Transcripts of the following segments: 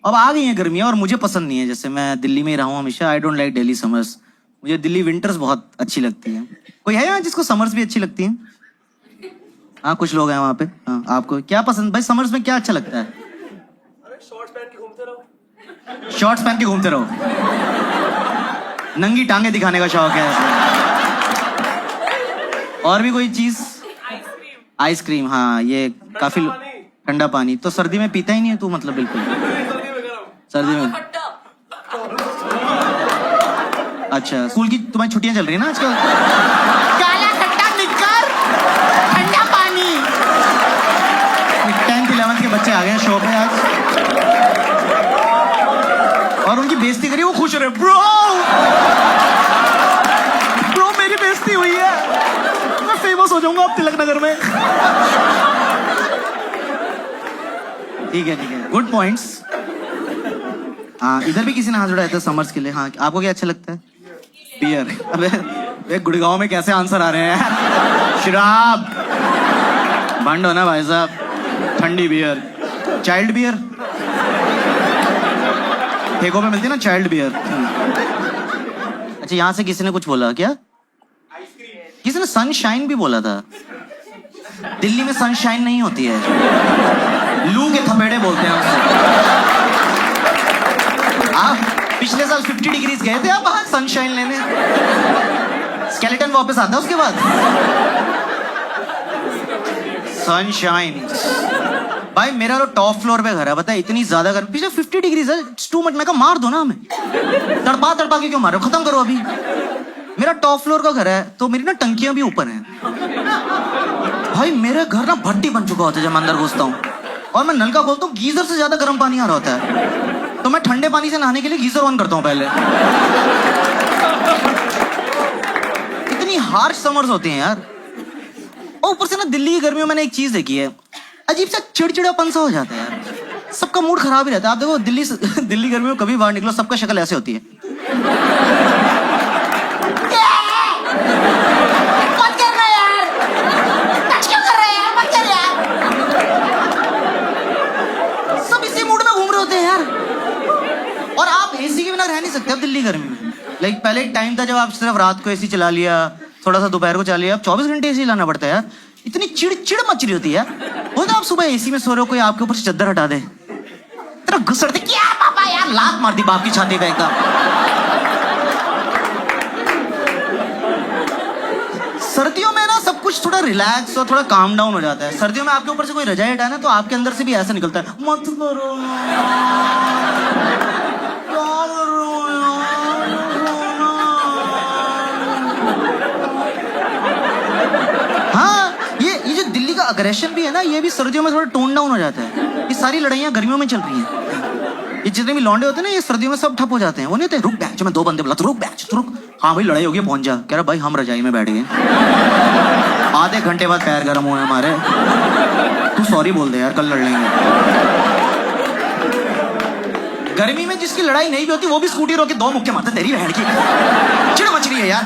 अब आ गई है गर्मियाँ और मुझे पसंद नहीं है। जैसे मैं दिल्ली में ही रहा हूँ हमेशा। I don't like Delhi summers. मुझे दिल्ली विंटर्स बहुत अच्छी लगती है। कोई है यहाँ जिसको समर्स भी अच्छी लगती है? हाँ कुछ लोग हैं वहाँ पे। हाँ आपको क्या पसंद भाई? समर्स में क्या अच्छा लगता है? शॉर्ट्स पहन के घूमते रहो। शॉर्ट्स पहन के घूमते रहो। नंगी टांगे दिखाने का शौक है ऐसे। और भी कोई चीज? आइसक्रीम। हाँ ये काफी ठंडा पानी तो सर्दी में पीता ही नहीं है तू, मतलब बिल्कुल। सर्दी में अच्छा। स्कूल की तुम्हारी छुट्टियां चल रही है ना आजकल? काला खट्टा निक्कर ठंडा पानी। 10th 11th के बच्चे आ गए हैं शो पे आज और उनकी बेइज्जती करी, वो खुश हो रहे। ब्रो मेरी बेइज्जती हुई है, मैं फेमस हो जाऊंगा अब तिलक नगर में। ठीक है गुड पॉइंट्स। हाँ इधर भी किसी ने हाथ उठाया था समर्स के लिए। हाँ आपको क्या अच्छा लगता है? बियर। अबे गुड़गांव में कैसे आंसर आ रहे हैं यार? शराब बंद हो ना भाई साहब। ठंडी बियर, चाइल्ड बियर ठेकों पे मिलती है ना, चाइल्ड बियर। अच्छा यहाँ से किसी ने कुछ बोला क्या? किसी ने सनशाइन भी बोला था। दिल्ली में सनशाइन नहीं होती है, लू के थपेड़े बोलते हैं उससे। आप पिछले साल 50 डिग्रीज गए थे आप बाहर सनशाइन लेने? स्केलेटन वापस आता है उसके बाद। सनशाइन भाई मेरा तो टॉप फ्लोर पे घर है, बता इतनी ज्यादा गर्मी। पिछले 50 डिग्रीज है, टू मच। मैं कहा मार दो ना हमें, तड़पा के क्यों मारो, खत्म करो अभी। मेरा टॉप फ्लोर का घर है तो मेरी ना टंकियां भी ऊपर हैं। भाई मेरे घर ना भट्टी बन चुका होता है जब मैं अंदर घुसता हूँ और मैं नलका खोलता हूँ, गीजर से ज्यादा गर्म पानी आ रहा होता है। तो मैं ठंडे पानी से नहाने के लिए गीजर ऑन करता हूँ पहले। इतनी हार्श समर्स होती हैं यार। और ऊपर से ना दिल्ली की गर्मियों में मैंने एक चीज देखी है, अजीब सा चिड़चिड़ापन सा हो जाता है यार। सबका मूड खराब ही रहता है। आप देखो दिल्ली गर्मियों में कभी बाहर निकलो सबका शक्ल ऐसे होती है। और आप एसी के बिना रह नहीं सकते अब दिल्ली गर्मी में। लाइक पहले एक टाइम था जब आप सिर्फ रात को एसी चला लिया, थोड़ा सा दोपहर को चला लिया। अब 24 घंटे एसी लाना पड़ता है यार। इतनी चिड़चिड़ मच रही होती है। वो तो आप सुबह एसी में सो रहे हो, कोई आपके ऊपर से चद्दर हटा दे, तेरा घुसड़ते क्या पापा यार, लात मार दी बाप की छाती पे एकदम। सर्दियों में ना सब कुछ थोड़ा रिलैक्स और थोड़ा काम डाउन हो जाता है। सर्दियों में आपके ऊपर से कोई रजाई हटाए ना तो आपके अंदर से भी ऐसा निकलता है, मत करो अग्रेशन भी है ना, ये भी सर्दियों में थोड़ा टोन डाउन हो जाता है। ये सारी लड़ाइयाँ गर्मियों में चल रही हैं। ये जितने भी लौंडे होते हैं ना ये सर्दियों में सब ठप हो जाते हैं। वो नहीं होते रुक बैच, मैं 2 बंदे बुला, रुक बैच तो रुक। हाँ भाई लड़ाई हो गई, पहुंच जा। कह रहा भाई हम रजाई में बैठ गए, आधे घंटे बाद पैर गर्म हुए हमारे। तू सॉरी बोल दे यार, कल लड़ लेंगे। गर्मी में जिसकी लड़ाई नहीं भी होती वो भी स्कूटी रोक के 2 मुक्के मारते। तेरी बहन की चिड़ मच रही है यार,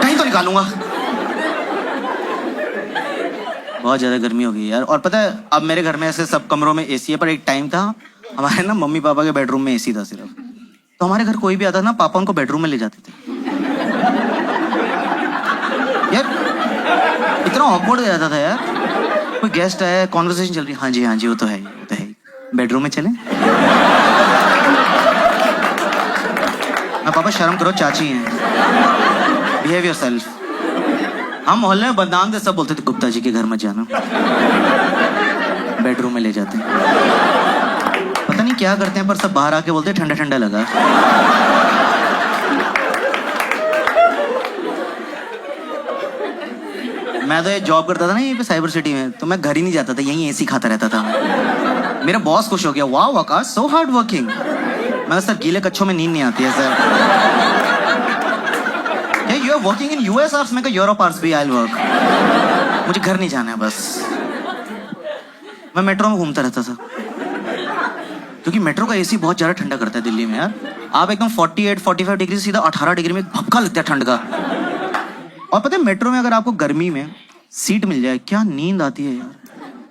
कहीं तो निकालूंगा। बहुत ज्यादा गर्मी हो गई यार। और पता है अब मेरे घर में ऐसे सब कमरों में एसी है, पर एक टाइम था हमारे ना मम्मी पापा के बेडरूम में एसी था सिर्फ। तो हमारे घर कोई भी आता ना पापा उनको बेडरूम में ले जाते थे यार। इतना ऑकवर्ड हो जाता था यार। कोई गेस्ट आया, कॉन्वर्सेशन चल रही, हाँ जी वो तो है बेडरूम में चले। पापा शर्म करो, चाची हैं, बिहेव योरसेल्फ। हम मोहल्ले में बदनाम थे, सब बोलते थे गुप्ता जी के घर मत जाना, बेडरूम में ले जाते हैं। पता नहीं क्या करते हैं पर सब बाहर आके बोलते ठंडा ठंडा लगा। मैं तो ये जॉब करता था ना यहीं पे साइबर सिटी में, तो मैं घर ही नहीं जाता था, यहीं एसी खाता रहता था। मेरा बॉस खुश हो गया, वाह आकाश सो हार्ड वर्किंग। मैं सर गीले कच्छों में नींद नहीं आती है sir. You are working in US hours? मैं यूरोप आवर्स भी आई विल वर्क। मुझे घर नहीं जाना है बस। मैं मेट्रो में घूमता रहता था क्योंकि मेट्रो का एसी बहुत ज्यादा ठंडा करता है दिल्ली में यार। आप एकदम 48-45 डिग्री से सीधा 18 डिग्री में भपका लगता है ठंड का। और पता है मेट्रो में अगर आपको गर्मी में सीट मिल जाए क्या नींद आती है यार।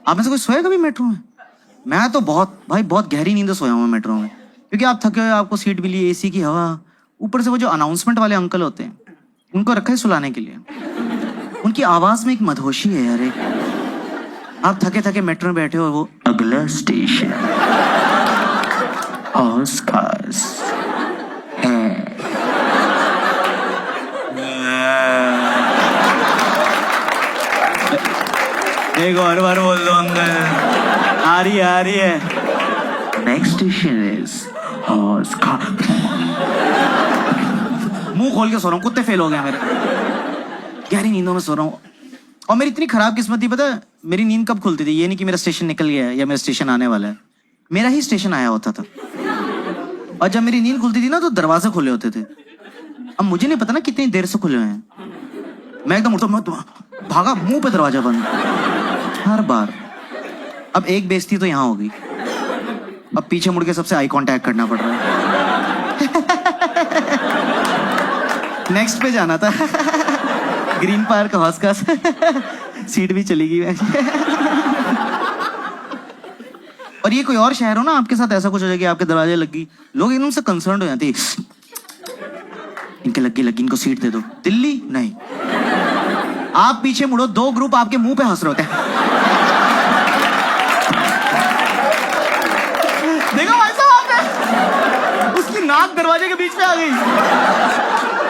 आप में से कोई सोया कभी मेट्रो में? मैं तो बहुत गहरी नींद से सोया हूँ मेट्रो में, क्योंकि आप थके हुए, आपको सीट मिली, एसी की हवा, ऊपर से वो जो अनाउंसमेंट वाले अंकल होते हैं, उनको रखा है सुलाने के लिए। उनकी आवाज में एक मदहोशी है यार। आप थके थके मेट्रो में बैठे हो, वो अगला स्टेशन हौस-खास है। एक और बार बोल दो अंकल। आ रही है। Next station is Hauz Khas. मुंह खोल के सो रहा हूँ, कुत्ते फेल हो गए मेरे। गहरी नींदों में सो रहा हूँ। और मेरी इतनी खराब किस्मत थी, पता है मेरी नींद कब खुलती थी? ये नहीं कि मेरा स्टेशन निकल गया है या मेरा स्टेशन आने वाला है, मेरा ही स्टेशन आया होता था। और जब मेरी नींद खुलती थी ना, तो दरवाजे खुले होते थे। अब मुझे नहीं पता ना कितनी देर से खुले हुए हैं। मैं एकदम उठा, मैं भागा, मुंह पे दरवाजा बंद हर बार। अब एक बेइज्जती तो यहाँ हो गई, अब पीछे मुड़ के सबसे आई कांटेक्ट करना पड़ रहा है। नेक्स्ट पे जाना था। Green park हौस-खास। सीट भी चली गई। और ये कोई और शहर हो ना, आपके साथ ऐसा कुछ हो जाए कि आपके दरवाजे लगी, लोग एकदम से कंसर्न हो जाते हैं, इनके लगी इनको सीट दे दो। दिल्ली नहीं, आप पीछे मुड़ो, 2 ग्रुप आपके मुंह पे हंस रहे होते हैं। देखो भाई साहब, उसकी नाक दरवाजे के बीच में आ गई,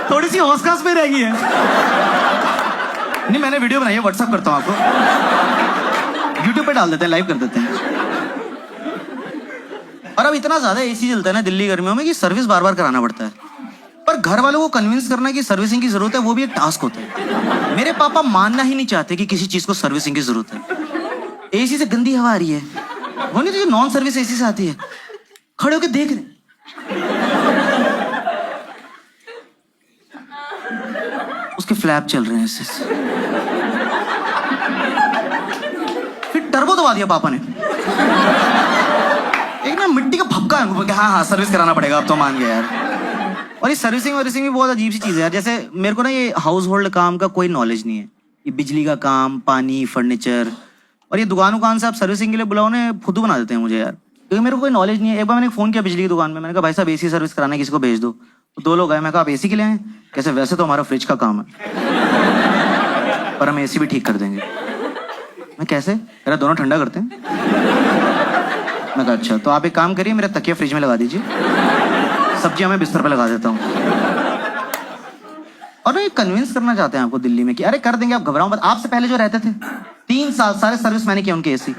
थोड़ी सी हौस-खास में रह गई है। नहीं, मैंने वीडियो बनाई है, व्हाट्सएप करता हूँ आपको, यूट्यूब पे डाल देते हैं, लाइव कर देते हैं। और अब इतना ज्यादा एसी चलता है ना दिल्ली गर्मियों में कि सर्विस बार बार कराना पड़ता है। पर घर वालों को कन्विंस करना कि सर्विसिंग की जरूरत है, वो भी एक टास्क होता है। मेरे पापा मानना ही नहीं चाहते कि किसी चीज को सर्विसिंग की जरूरत है। एसी से गंदी हवा आ रही है, वो नहीं तो नॉन सर्विस एसी से आती है, खड़े होकर देख रहे, उसके फ्लैप चल रहे हैं ऐसे। फिर टर्बो दबा दिया पापा ने, एक ना मिट्टी का भपका है, हाँ सर्विस कराना पड़ेगा, अब तो मान गया यार। और ये सर्विसिंग भी बहुत अजीब सी चीज है यार। जैसे मेरे को ना ये हाउस होल्ड काम का कोई नॉलेज नहीं है, ये बिजली का काम, पानी, फर्नीचर, और ये दुकान से आप सर्विसिंग के लिए बुलाओ ना, फुद्दू बना देते हैं मुझे यार, क्योंकि मेरे को कोई नॉलेज नहीं है। एक बार मैंने फोन किया बिजली की दुकान में, मैंने कहा भाई साहब एसी सर्विस कराने किसी को भेज दो। तो 2 लोग आए, मैं कहा आप एसी के लिए आए? कैसे? वैसे तो हमारा फ्रिज का काम है, पर हम एसी भी ठीक कर देंगे। मैं कैसे? मेरा दोनों ठंडा करते हैं। मैं कहा अच्छा, तो आप एक काम करिए, मेरा तकिया फ्रिज में लगा दीजिए, सब्जियां मैं बिस्तर पे लगा देता हूँ। और ये कन्विंस करना चाहते हैं आपको दिल्ली में कि अरे कर देंगे, आप घबराओ मत। आपसे पहले जो रहते थे 3 साल सारे सर्विस मैंने किया उनके एसी।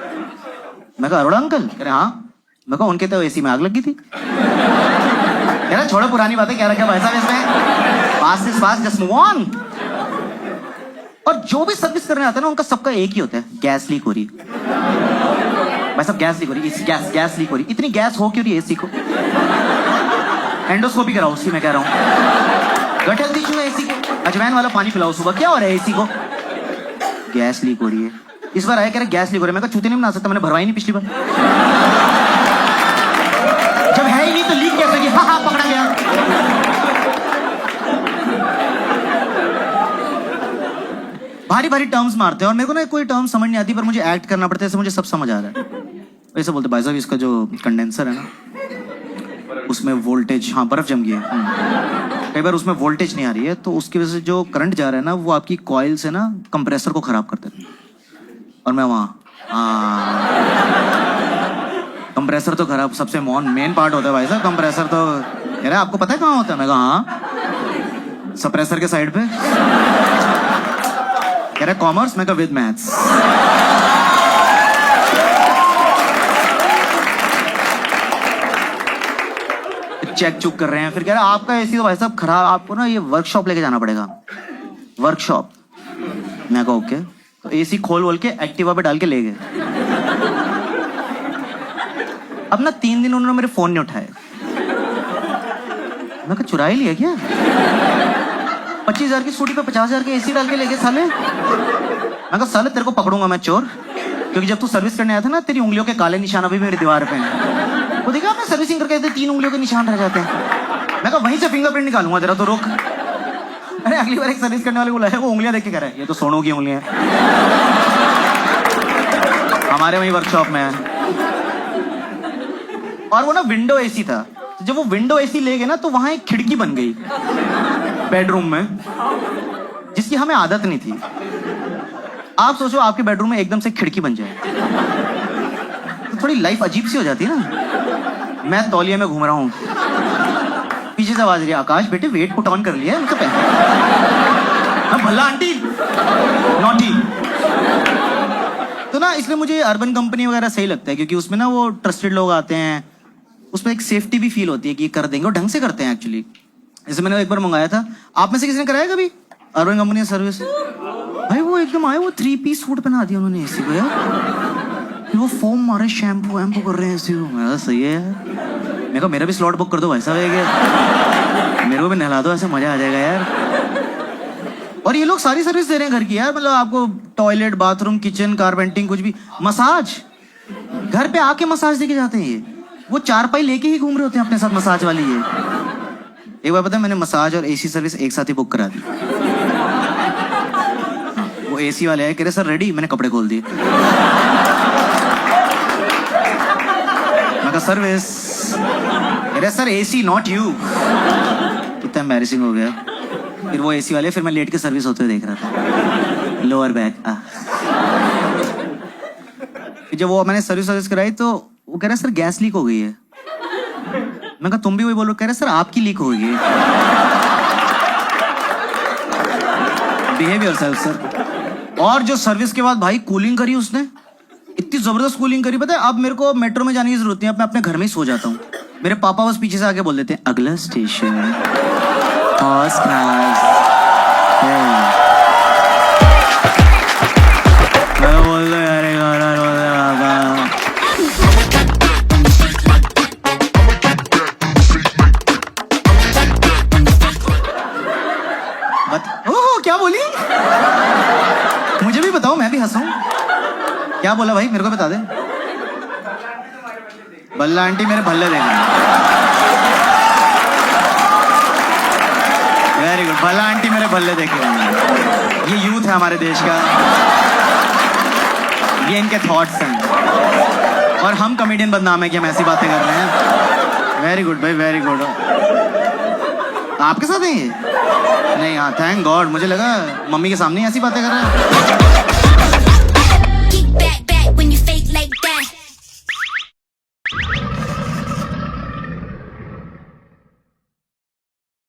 मैं कहा अरोड़ा अंकल? कह रहे हाँ। मैं कहा उनके तो एसी में आग लगी थी। कह रहा छोड़ो पुरानी बातें, क्या रखा भाई साहब इसमें, past is past, just move on. और जो भी सर्विस करने आते हैं ना, उनका सबका एक ही होता है, गैस लीक हो रही है भाई साहब, गैस लीक हो रही है, गैस लीक हो रही है। इतनी गैस हो क्यों रही है एसी को? एंडोस्कोपी कराओ उसकी, मैं कह रहा हूँ। गट हेल्थ इशू है एसी को, अजवाइन वाला पानी पिलाओ सुबह, क्या हो रहा है एसी को? गैस लीक हो रही है। इस बार आया कह रहे गैस लीक हो रही है, मैं कहा चूते नहीं बना सकता, मैंने भरवाई नहीं पिछली बार। जब है ही नहीं तो लीक कैसे? हाँ पकड़ा गया। भारी भारी टर्म्स मारते हैं, और मेरे को ना कोई टर्म समझ नहीं आती, पर मुझे एक्ट करना पड़ता है, ऐसे मुझे सब समझ आ रहा है। ऐसे बोलते भाई साहब इसका जो कंडेंसर है ना, उसमें वोल्टेज, हाँ बर्फ जम गई है, कई बार उसमें वोल्टेज नहीं आ रही है, तो उसकी वजह से जो करंट जा रहा है ना, वो आपकी कॉइल से ना कंप्रेसर को खराब कर देता है। और मैं वहाँ कंप्रेसर तो खराब, सबसे मेन पार्ट होता है भाई साहब कंप्रेसर। तो कह रहा है आपको पता है कहाँ होता है? मैं कहा हाँ, सप्रेसर के साइड पे। कह रहा कॉमर्स? मैं कहा विद मैथ्स। चेक चुक कर रहे हैं, फिर कह रहा आपका एसी तो भाई साहब खराब, आपको ना ये वर्कशॉप लेके जाना पड़ेगा, वर्कशॉप। मैं कहा ओके। तो एसी खोल बोल के एक्टिवा पे डाल के ले गए। अब ना 3 दिन उन्होंने मेरे फोन नहीं उठाए। मैं कहा चुरा ही लिया क्या? 25,000 की स्कूटी पे 50,000 के एसी डाल के ले गए साले। मैं कहा साले तेरे को पकड़ूंगा मैं चोर, क्योंकि जब तू सर्विस करने आया था ना, तेरी उंगलियों के काले निशान अभी मेरी दीवार पे हैं। वो देखा आपने सर्विसिंग करके 3 उंगलियों के निशान रह जाते हैं। मैं कहा वहीं से फिंगरप्रिंट निकालूंगा तेरा, तो रोक। अरे अगली बार एक सर्विस करने वाले को बुलाया, वो उंगलियां देख के कह रहा है ये तो सोनू की उंगलियां हमारे वहीं वर्कशॉप में है। और वो ना विंडो एसी था। तो जब वो विंडो एसी ले गए ना तो वहां एक खिड़की बन गई बेडरूम में, जिसकी हमें आदत नहीं थी। आप सोचो आपके बेडरूम में एकदम से खिड़की बन जाए तो थोड़ी लाइफ अजीब सी हो जाती है ना। मैं तौलिया में घूम रहा हूँ, पीछे से आवाज रही है, आकाश बेटे वेट पुट ऑन कर लिया है, पहन। Bhalla aunty naughty. तो ना इसलिए मुझे अर्बन कंपनी वगैरह सही लगता है, क्योंकि उसमें ना वो ट्रस्टेड लोग आते हैं, उसमें एक सेफ्टी भी फील होती है कि कर देंगे और ढंग से करते हैं एक्चुअली। जैसे मैंने एक बार मंगाया था, आप में से किसी ने कराया कभी अर्बन कंपनी का सर्विस? भाई वो एकदम आए, वो 3 पीस सूट पहना दिया उन्होंने एसी को यार, वो फोम मारे शैम्पू वैम्पू कर रहे हैं एसी को। मैं सही है यार, मेरे को मेरा भी स्लॉट बुक कर दो भाई साहब, मेरे को भी नहला दो, ऐसे मजा आ जाएगा यार। और ये लोग सारी सर्विस दे रहे हैं घर की यार, मतलब आपको टॉयलेट, बाथरूम, किचन, कारपेंटिंग, कुछ भी, मसाज घर पे आके मसाज देके जाते हैं ये। वो 4 पाई लेके ही घूम रहे होते हैं अपने साथ मसाज वाली ये। एक बार पता है मैंने मसाज और एसी सर्विस एक साथ ही बुक करा दी। वो एसी वाले आए, कह रहे सर रेडी, मैंने कपड़े खोल दिए। मैं कहा सर्विस, कह रहे सर एसी नॉट यू। कितना एम्बैरेसिंग हो गया। फिर वो एसी वाले, फिर मैं लेट के सर्विस होते हुए देख रहा था, लोअर बैक। जब वो मैंने सर्विस कराई तो वो कह रहा सर गैस लीक हो गई है। मैं कहा तुम भी वही बोलो, कह रहे सर आपकी लीक हो गई है। Behave yourself sir. और जो सर्विस के बाद भाई कूलिंग करी उसने, इतनी जबरदस्त कूलिंग करी, पता है अब मेरे को मेट्रो में जाने की जरूरत नहीं है, मैं अपने घर में ही सो जाता हूँ। मेरे पापा बस पीछे से आके बोल देते हैं अगला स्टेशन फर्स्ट क्लास। मैं बोल दो यार ओह क्या बोली, मुझे भी बताओ, मैं भी हंसाऊं। क्या बोला भाई, मेरे को बता दे। बल्ला आंटी मेरे भल्ले देगा। वेरी गुड, भल्ला आंटी मेरे भल्ले देखे। ये यूथ है हमारे देश का, ये इनके थॉट्स हैं, और हम कॉमेडियन बदनाम है कि हम ऐसी बातें कर रहे हैं। वेरी गुड भाई, वेरी गुड। आपके साथ है ये? नहीं, हाँ थैंक गॉड, मुझे लगा मम्मी के सामने ऐसी बातें कर रहे हैं।